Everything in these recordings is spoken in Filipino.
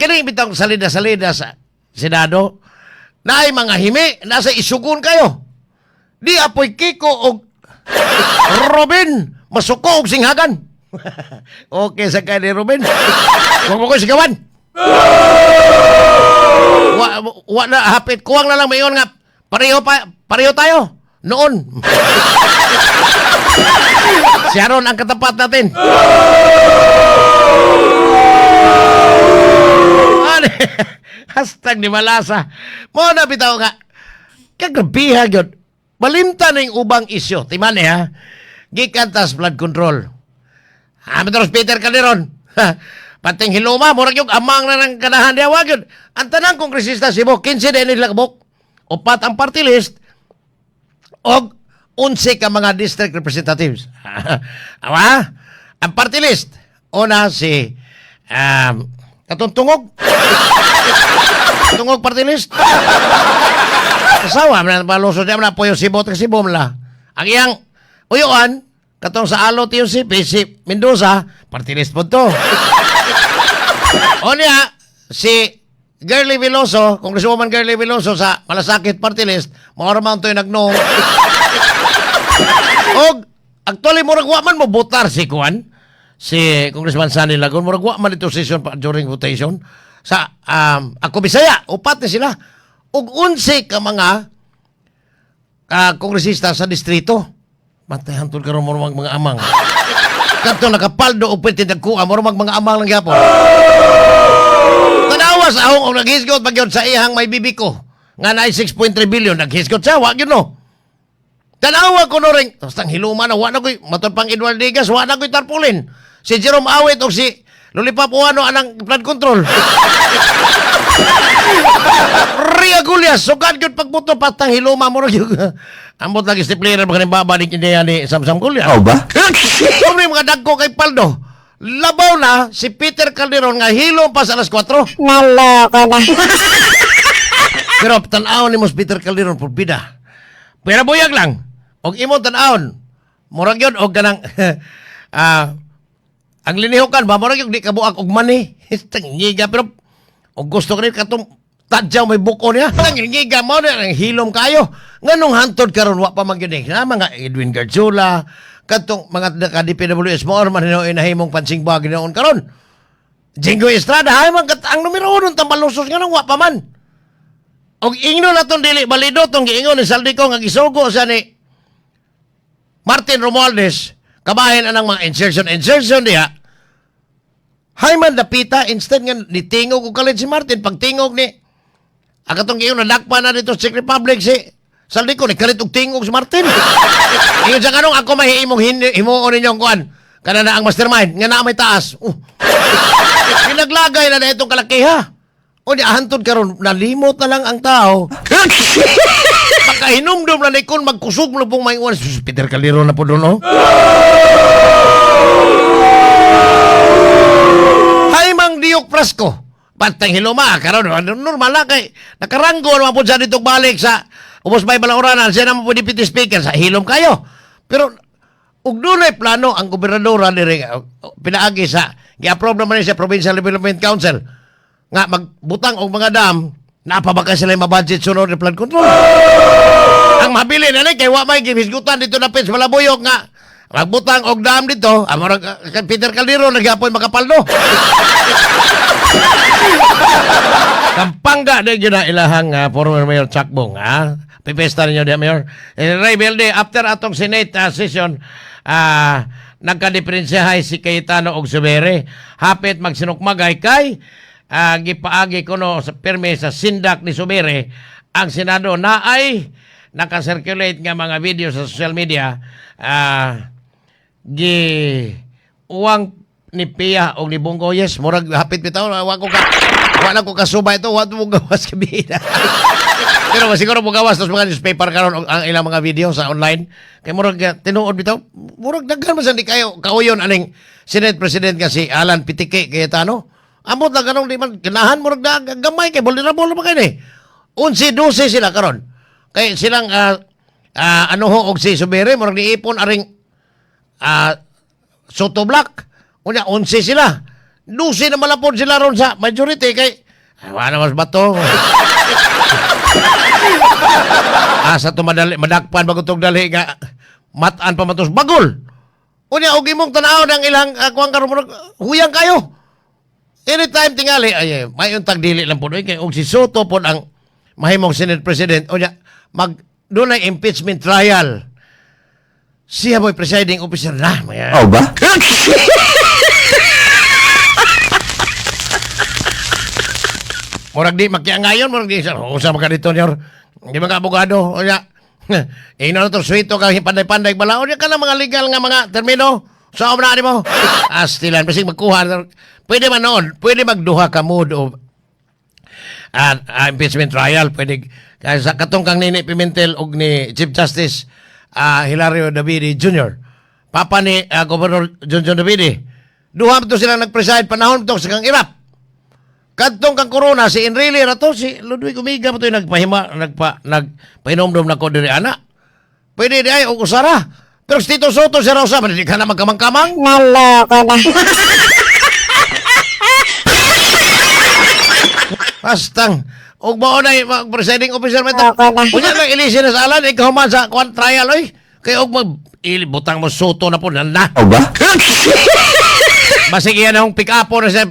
Kini bitang salida-salida sa Senado na ay mga himi, nasa isugon kayo. Di apoy Kiko o Robin, masuko og singhagan. Okay sa kay ni Robin. Huwag mo ko sigawan. Wa na hapit kuwang na lang mayon nga pareho tayo noon. Si Aaron ang katapat natin. Hashtag ni Malasa. Mo na bitaw nga. Kagabiha yun. Malimta na yung ubang isyo. Timani ha. Gikantas blood control. Matros Peter Calderon. Pating hiluma. Murag yung amang na ng kanahan niya. Wag yun. Ang tanang kongresista si Bo. 15 na nila kabok. Upat ang party list. O 11 ka mga district representatives. Awa? Ang party list. Una si Katuntungog. Tungog party list. Kasawa, malusod niya na po yung sibot kasi bumla. Ang iyang uyuan, katong sa Alo TUCP, si Mendoza, party list po to. O niya, si Girlie Veloso, Congresswoman Girlie Veloso sa Malasakit party list, maoraman to yung nagnoong. O, actually, muragwa man mo butar si Kuan, si Congressman Sani Lagun, muragwa man ito session during votation. Sa ako Bisaya, upat na sila. Ug 11 ka mga kongresista sa distrito. Matay hantol karon mo mga amang. Kadto nakapaldo og pwede dagkuha mo mga amang lang gyapon. Tanawa sa ahong og naghisgot pagyod sa ihang may bibiko. Nga naay 6.3 billion naghisgot sa wa gyud no. Tanawa ko no ring tostang hiluma na wa na koy matod pang Edward Digas wa na koy tarpulin. Si Jerome Awit og si Lollipop Uano anang flood control. Ria Gulyas, sugad yun pagbuto patang hiluma mo rin yung ambot lagi si player baka babalik niya ni Samsam Gulyas. Oh ba? Kung may mga dagko kay Paldo, labaw na si Peter Calderon nga hilom pa sa alas 4. Naloko na. Pero tanaw ni Mos Peter Calderon por bida. Pero buyag lang. Og imo tanawon. Murag yun og ganang ang linihukan ba murag yung di kabuak og mani. Tangiga pero og gusto ko rin katong tadyaw may buko niya. Tangiga mo na ang hilom kayo. Nganong hantod karon wa pa magyud na mga Edwin Garjula katong mga ka-DPWS mo or man inahimong pansing bag noon karon. Jingo Estrada hay man ang numero 1 tambalusos nga nang wa pa man. Og ingno na tong dili balido tong giingon ni Saldico nga gisugo sa ni Martin Romualdez kabahin anang mga insertion diha. Hay man dapita instead nga nitingog og kalit si Martin pagtingog ni akatong giingon nadakpa na dito sa Czech Republic si Saldico ni kalit og tingog si Martin. Ingon sa kanong ako mahimong himuon ninyong kuan kana na ang mastermind nga naa may taas. Pinaglagay na itong kalakiha. O di ahantod karon nalimot na lang ang tao. Makahinumdum na ikon magkusog mo pong maingon. Peter Calderon na po doon, no? Hay mang Diok Prasco. Pantang hiloma. Karon normal na kay nakaranggo naman po siya dito balik sa Ubos Bay Balauranan. Siya naman po deputy speaker sa hilom kayo. Pero ug dunay plano ang gobernadora diri pinaagi sa gi-approve naman sa Provincial Development Council nga magbutang og mga dam napabaka sila yung mabudget sunod ni flood control. Ang mabili na kay wa may gihisgutan dito na pins malabuyok nga magbutang og dam dito among Peter Calderon nagapon makapaldo. Kampanga na yun na ilahang former Mayor Chakbong pipesta ninyo diya Mayor Ray Belde after atong Senate session nagka-diferensyahay si Cayetano og Subere hapit magsinukmagay kay gipaagi ko no sa pirme sa sindak ni Subere ang Senado na ay nakasirculate nga mga video sa social media uwang ni Pia o ni Bongo yes murag hapit bitaw wala ko kasubay ito wala mo gawas kabida pero siguro mo gawas tos mga newspaper karon ang ilang mga video sa online kay murag tinuod bitaw murag daghan man sa di kayo kauyon aning Senate President nga si Alan Pitike Cayetano. Amot na ganong di man ganahan mo gamay kay vulnerable pa kayo ni. 11-12 sila karon. Kay silang ano ho og si Subere murag niipon aring Soto Black. Unya 11 sila. 12 na malapod sila ron sa majority kay wala mas bato. Asa to madakpan bagutog dali nga matan pa matos bagol. Unya og imong tan-aw ng ilang kuang karon huyang kayo. Anytime tingali ay may untag dili lang pud kay og si Soto pud ang mahimong Senate President unya dunay impeachment trial. Siya mo'y presiding officer na. Oh ba? Murag di makiangayon, murag di usa ka dito niya. Di mga abogado, o ya. Ino na to suito ka panday-panday bala. O ya ka na mga legal nga mga termino. Sa obra ni mo. Astilan basig magkuha. Pwede man noon, pwede magduha ka mood o impeachment trial. Pwede kaya sa katong kang Nini Pimentel og ni Chief Justice Hilario Davide Jr. Papa ni Governor John Davide. Duha to sila nag-preside panahon to sa kang irap. Kadtong kang corona si Enrile ra to si Ludwig Umiga to nagpainomdom na ko diri ana. Pwede di ay og usara. Pero si Tito Soto si Rosa di ka na magkamang-kamang. Naloko na. Bastang og mao na presiding officer man Naloko na. Unya na ilisin na sa alan ikaw man sa trial oy. Kay og butang mo Soto na po na. Oh ba? Basig iyan akong pick-up na siya.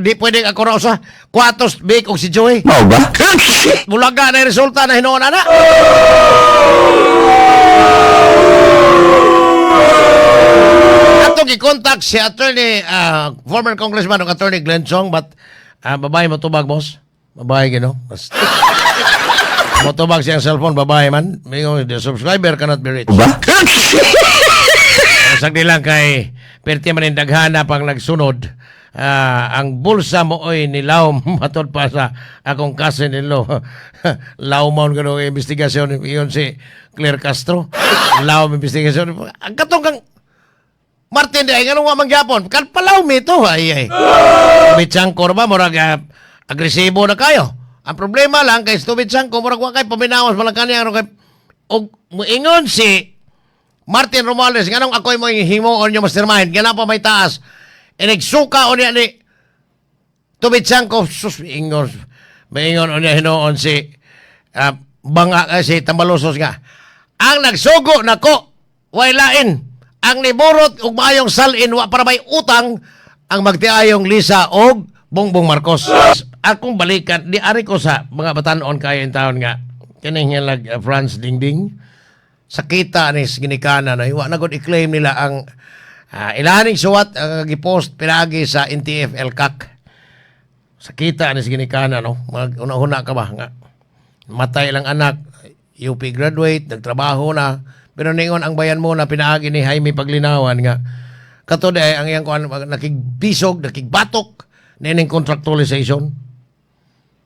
Di pwede ako raw sa Quatos Big o si Joey. Oh ba? Bulaga na yung resulta na hinuon na. Atong i-contact si attorney, former congressman o attorney Glenn Chong, but babae mo tubag, boss? Babae, gino? Mo tubag siyang cellphone, babae man. The subscriber cannot be reached. Oh ba? Sagdi lang kay perti man daghana pang nagsunod. Ang bulsa mo oy nilaw matod pa sa akong cousin-in-law. Lawmon ko ng investigasyon iyon si Claire Castro. Law investigasyon. Ang katong kang Martin di ay ganun nga mangyapon. Kan palaw mi to ay. Bitsangkor ba murag agresibo na kayo. Ang problema lang kay Stubitsangko murag wa kay paminawas malang kaniya kay og muingon si Martin Romales, ganong ako'y mo himo on yung mastermind, ganang pa may taas. E nagsuka o niya ni Tubitsangko, sus, maingon o niya hinoon si si Tambalosos nga. Ang nagsugo na ko, wailain, ang niburot ug maayong salin, wa para may utang, ang magtiayong Lisa og Bongbong Marcos. Akong balikan, di ari ko sa mga batanon kayo yung taon nga, kining hilag Franz Dingding, sakita ni ginikana na iwa na gud i-claim nila ang ilahaning suwat gipost pinagi sa NTF LCAC. Sakita ni ginikana no una-una ka ba nga matay lang anak, UP graduate, nagtrabaho na, pero ningon ang bayan mo na pinaagi ni Jaime Paglinawan nga kato ay ang iyang nakigbisog, nakigbatok nining contractualization.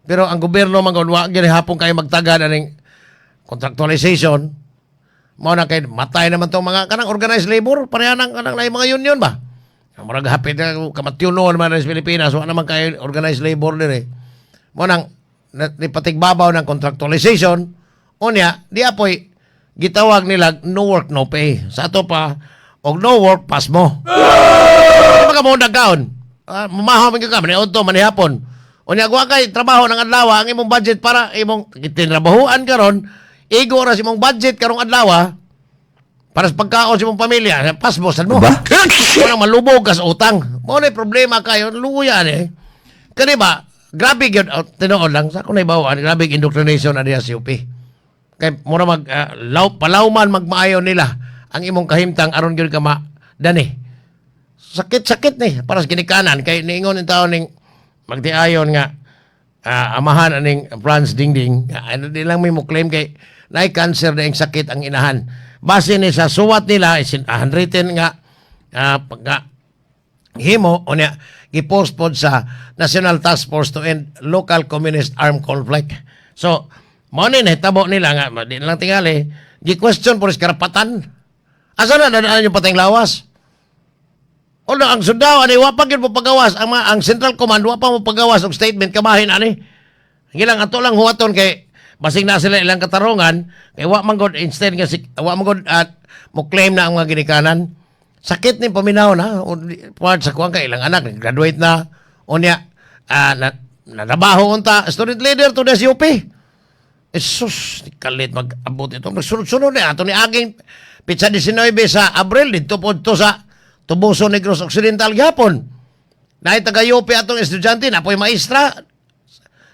Pero ang gobyerno man gud wa gyud hapon kay magtagad aning contractualization. Mao na kay matay naman tong mga kanang organized labor pareha nang kanang lain mga union ba. Murag hapit na kamatyunon man sa Pilipinas wa naman kay organized labor dire. Mao nang nipatigbabaw ng contractualization unya di apoy gitawag nila no work no pay. Sa ato pa og no work pass mo. Mga mo nagkaon. Mamahaw man ka man auto man hapon. Unya wa kay trabaho ng adlaw ang imong budget para imong tinrabahuan karon. Igo ra si mong budget karong adlaw para sa pagkaon sa mong pamilya, pasbosan mo. Ba? Parang malubog ka sa utang. Mo na problema kayo, luya ni. Kani ba, grabe gyud tinuod lang sa kun ibawaan, grabe indoctrination na diya si UP. Kay mura palawman magmaayo nila ang imong kahimtang aron gyud ka dani. Sakit-sakit ni para sa ginikanan kay niingon in taon ning magtiayon nga amahan aning Franz Dingding, ano di lang may mo claim kay na cancer na yung sakit ang inahan. Base ni sa suwat nila, handwritten nga pagka himo, o niya, gipost po sa National Task Force to End Local Communist Armed Conflict. So, mo ni nahitabo nila nga, di lang tingali, gi-question po rin karapatan. Asa na dadaan yung patayng lawas? O na, ang sundaw, ani, wapag yun mo pagawas, ang Central Command, wapag mo pagawas og statement, kamahin, ani. Gilang ato lang huwaton kay basig na sila ilang katarungan kay wa man god instead nga wa man god at mo claim na ang mga ginikanan. sakit ni paminaw na. Part sa kuwang ka, ilang anak, graduate na. O niya, nanabaho unta, student leader to the SUP. Jesus, kalit mag-abot ito. Sunod-sunod na. Ito ni Aging Pizza 19 sa Abril, dito po ito sa Tubuso Negros Occidental Gapon. Na taga-UP atong estudyante, napoy maestra.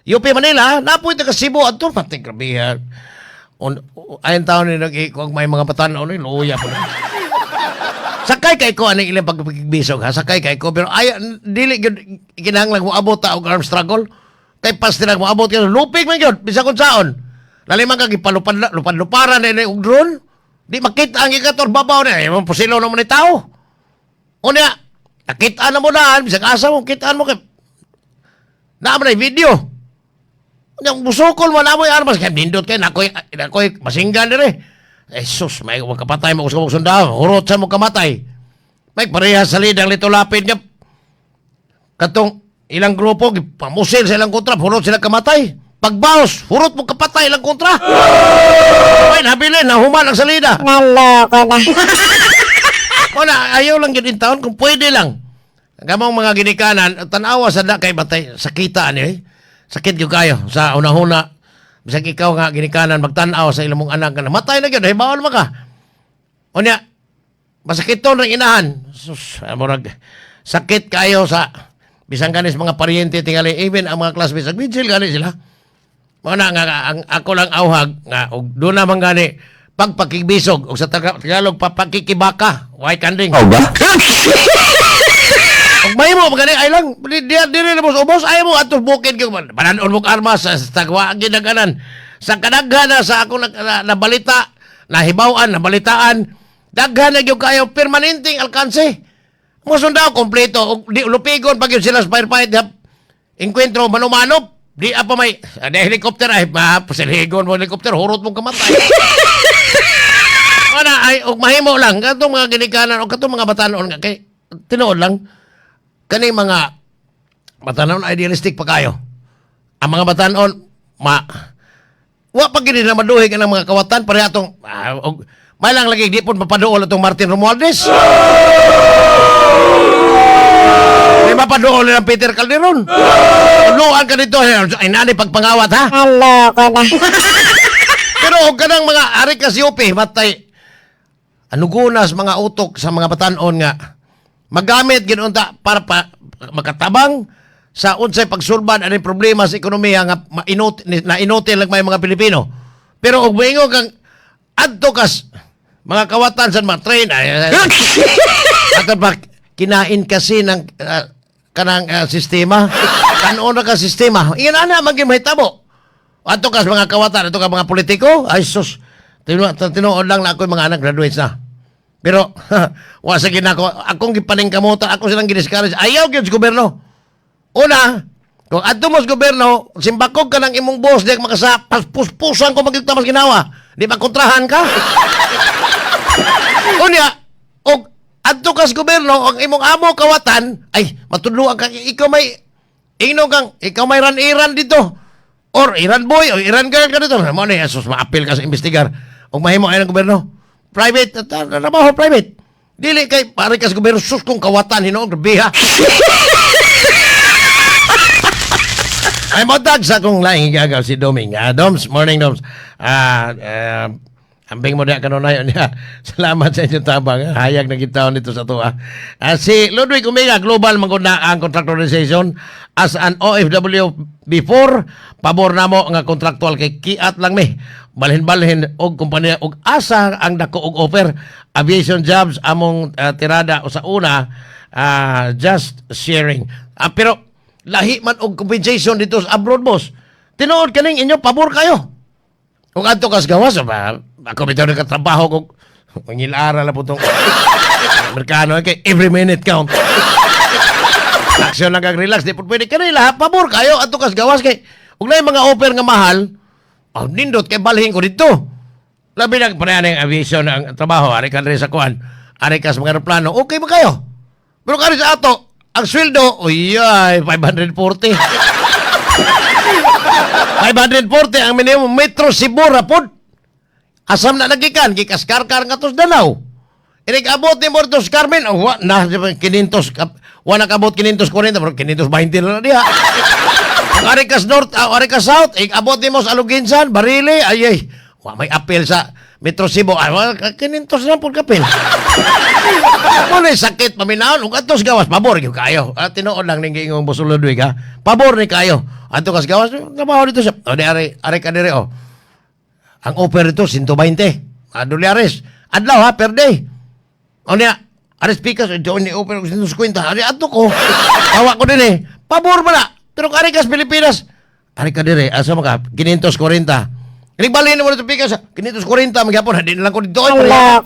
UP Manila, napoy taga Cebu ato. Pati grabe. Ayun taon ni kung may mga patanaw ni luya po. Sakay kay ko ano ilang pagpagbigsog ha. Sakay kay ko pero ay dili kinahanglan mo abot ta og arm struggle. Kay pas nila mo abot ka lupig man gyud bisa kun saon. Laliman ka lupad-luparan ni og drone. Di makita ang ikator babaw na mo pusilo na mo ni tao. Unya nakita na mo daan bisag asa mo kitaan mo kay na mo na video. Yang busukol mo na mo armas kay nindot kay nakoy masinggan dire. Jesus, may kapatay mo sa sundalo. Hurot sa mo kamatay. May parehas sa lidang lito lapid niya. Katong ilang grupo, pamusil sa ilang kontra, hurot sila kamatay. Pagbaos, hurot mo kapatay ilang kontra. May nabilin, nahuman ang salida. Naloko na. Wala, ayaw lang yun taon kung pwede lang. Gamang mga ginikanan, tanawa sa da kay batay, sakitaan eh. Sakit yung kayo sa una-huna. Bisag ikaw nga ginikanan magtanaw sa ilang mong anak ka na matay na gyud ay bawal maka. Unya masakit to ng inahan. Sus, amorag sakit kayo sa bisang kanis mga paryente tingali even ang mga classmates vigil gani sila. Mo na nga ang ako lang awhag nga og do na man gani pagpakigbisog og sa Tagalog papakikibaka, way kanding. Oh ba? Og mahimo magani ay lang diri na ubos ay mo atos bukid gyud bananon mo armas sa tagwa ginaganan sa kadaghan na sa ako na balita nahibaw-an na balitaan daghan na gyud kayo permanenteng alkanse mo sundao kompleto og di lupigon pag yun sila sa firefight enkwentro manumanop di apa may helicopter ay pasilhigon mo helicopter hurot mo kamatay. Ana ay og mahimo lang katong mga ginikanan og katong mga batanon nga kay tinuod lang kani mga batanon idealistic pa kayo. Ang mga batanon wa pa gid na maduhig ang mga kawatan pare atong may lang lagi di pun mapaduol atong Martin Romualdez. May mapaduol ng Peter Calderon. Luan ka dito ay nani pagpangawat ha. Naloko na. Pero og kanang mga ari ka si UP matay anugunas mga utok sa mga batanon nga magamit ginunta para makatabang sa unsay pagsulbad ani problema sa ekonomiya nga inutil lang may mga Pilipino. Pero og moingon kang adto kas mga kawatan sa mga train ato ba kinain kasi ng kanang sistema kanon na ka sistema ingon ana maging mahitabo adto kas mga kawatan adto ka mga politiko ay sus tinuod lang na ako mga anak graduates na. Pero, wa sa ginako, akong gipaning kamuta, ako silang gidiscourage. Ayaw gyud sa gobyerno. Una, kung adto mo sa gobyerno, simbakog ka ng imong boss, di puspusan ko magigtamas ginawa. Di ba kontrahan ka? Unya, og adto ka sa gobyerno, ang imong amo kawatan, ay, matudluan ka, ikaw may, ikaw may ran-iran dito. Or Iran boy, o Iran girl ka dito. Mo na, Jesus, ma-appeal ka sa investigar. Og mahimo ay ng gobyerno. Private, trabaho private. Dili kay pare kas gobyerno sus kung kawatan hinoong biha. Ay mo sa kung laing gagaw si Doming. Doms, morning Doms. Ambing mo na kanonayon niya. Salamat sa inyong tabang. Hayag na kita nito sa tuwa. Si Ludwig Umiga, Global Manguna ang contractualization as an OFW before. Pabor na mo nga contractual kay kiat lang mi. Balhin-balhin og kumpanya og asa ang dako og offer aviation jobs among tirada o sa una just sharing. Pero lahi man og compensation dito sa abroad boss. Tinuod kaning inyo pabor kayo. Kung adto kas gawas ba ako bitaw nagkatrabaho kog mangilara la putong Amerikano kay every minute count. Aksyon lang kag relax di pud pwede kanila pabor kayo adto kas gawas kay ug nay mga offer nga mahal. Oh, nindot kay balhin ko dito. Labi na pareha ng aviation ang trabaho. Ari ka sa kuan. Ari ka sa mga aeroplano. Okay ba kayo? Pero kari sa ato, ang sweldo, uyay, 540. 540 ang minimum metro Cebu rapod. Asam na nagikan, gikas karkar nga tos Danau. Inig abot ni Mortos Carmen, wa na 500 wa nakabot 540 pero 520 na diha. Ang Arikas North, Arikas South, abot ni mo sa Aluginsan, Barili, ay wa may apel sa Metro Cebu. Ay, 500 na po kapil. Ano sakit paminaon, ug atos gawas pabor gyud kayo. Tinuod lang ning giingong Busulodoy ka. Pabor ni kayo. Ato kas gawas, trabaho dito sa di ari ka dire oh. Ang offer dito 120. $1. Adlaw ha per day. O niya, ares pikas, doon ni offer ko 150. Ari ato ko. Tawa ko din Pabor ba na? Pero ari kas Pilipinas. Ari ka dire, asa maka 540. Inig balhin mo na ito pikas. 540 magyapon, hindi lang ko dito. Hello, ko na.